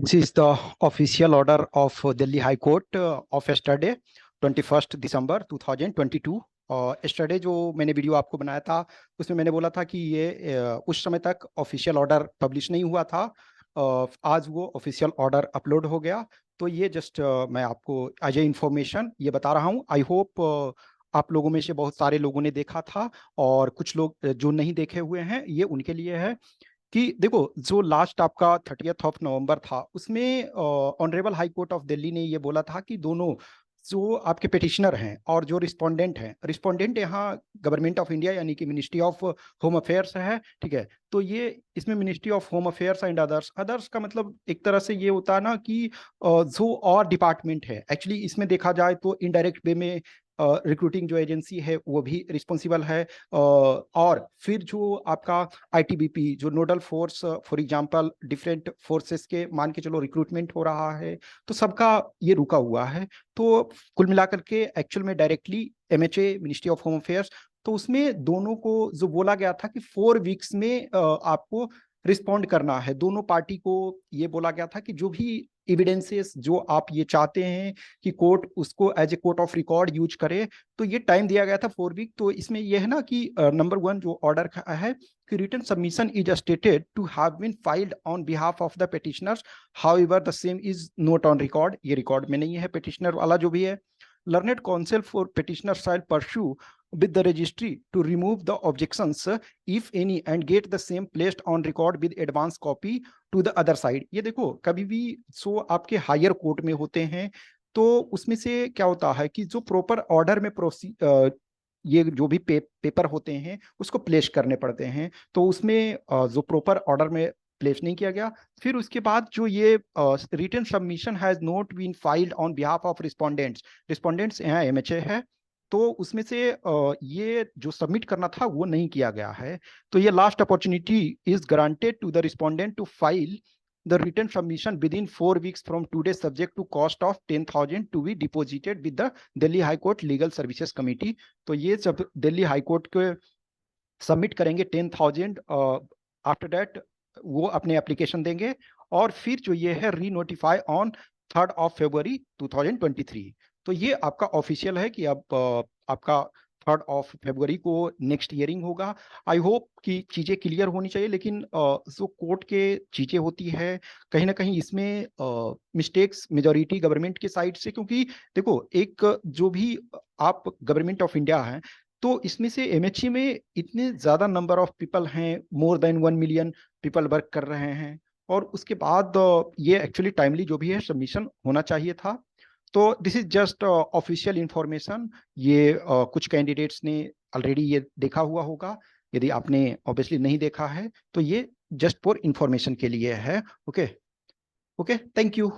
This is the official order of Delhi High Court of yesterday, 21st December 2022. yesterday जो मैंने video आपको बनाया था उसमें मैंने बोला था कि ये उस समय तक ऑफिशियल ऑर्डर पब्लिश नहीं हुआ था। आज वो ऑफिशियल ऑर्डर अपलोड हो गया। तो ये जस्ट मैं आपको एज ए इंफॉर्मेशन ये बता रहा हूँ। आई होप आप लोगों में से बहुत सारे लोगों ने देखा था और कुछ लोग जो नहीं देखे हुए हैं ये उनके लिए है कि देखो, जो लास्ट आपका 30th ऑफ नवंबर था उसमें honourable high court of Delhi ने ये बोला था कि दोनों जो आपके पिटिशनर हैं और जो रिस्पोंडेंट यहाँ गवर्नमेंट ऑफ इंडिया यानी कि मिनिस्ट्री ऑफ होम अफेयर्स है, ठीक है। तो ये इसमें ministry of home affairs and others का मतलब एक तरह से ये होता है ना कि जो और डिपार्टमेंट है, एक्चुअली इसमें देखा जाए तो इनडायरेक्ट वे में रिक्रूटिंग जो एजेंसी है वो भी रिस्पॉन्सिबल है। और फिर जो आपका आईटीबीपी जो nodal force for example different forces के मान के चलो रिक्रूटमेंट हो रहा है, तो सबका ये रुका हुआ है। तो कुल मिलाकर के एक्चुअल में directly MHA ministry of home affairs, तो उसमें दोनों को जो बोला गया था कि 4 वीक्स में आपको रिस्पॉन्ड करना है। दोनों पार्टी को ये बोला गया था कि जो भी एविडेंसेस जो आप ये चाहते हैं कि कोर्ट उसको as a court of record use करे, तो ये टाइम दिया गया था 4 वीक। तो इसमें यह है ना कि नंबर 1 जो ऑर्डर है कि written submission is stated to have been filed on behalf of the petitioners, however the same is not on record. ये रिकॉर्ड में नहीं है पिटिशनर वाला जो भी है। Learned counsel for petitioner shall pursue with the registry to remove the objections if any and get the same placed on record with advance copy to the other side। ये देखो, कभी भी सो आपके हायर कोर्ट में होते हैं तो उसमें से क्या होता है कि जो प्रॉपर ऑर्डर में ये जो भी पेपर होते हैं उसको प्लेस करने पड़ते हैं। तो उसमें जो प्रॉपर ऑर्डर में प्लेस नहीं किया गया, फिर उसके बाद जो ये written submission has not been filed on behalf of respondents यहाँ एमएचए है, तो उसमें से ये जो सबमिट करना था वो नहीं किया गया है। तो ये last opportunity is granted to the respondent to file the written submission within 4 weeks from today, subject to cost of 10,000 to be deposited with the Delhi High Court Legal Services Committee। तो ये जब Delhi high court के submit करेंगे 10,000, after that वो अपने application देंगे और फिर जो ये है री notify on 3rd of February 2023। तो ये आपका ऑफिशियल है कि अब आपका 3rd of February को नेक्स्ट हियरिंग होगा। आई होप कि चीज़ें क्लियर होनी चाहिए, लेकिन जो कोर्ट के चीज़ें होती है कहीं ना कहीं इसमें मिस्टेक्स मेजॉरिटी गवर्नमेंट के साइड से, क्योंकि देखो एक जो भी आप गवर्नमेंट ऑफ इंडिया है तो इसमें से एमएचए में इतने ज़्यादा नंबर ऑफ पीपल हैं, more than 1 million people work कर रहे हैं, और उसके बाद ये एक्चुअली टाइमली जो भी है सबमिशन होना चाहिए था। तो this is just official information. ये कुछ कैंडिडेट्स ने ऑलरेडी ये देखा हुआ होगा, यदि आपने ऑब्वियसली नहीं देखा है तो ये जस्ट फॉर इंफॉर्मेशन के लिए है। Okay okay, thank you.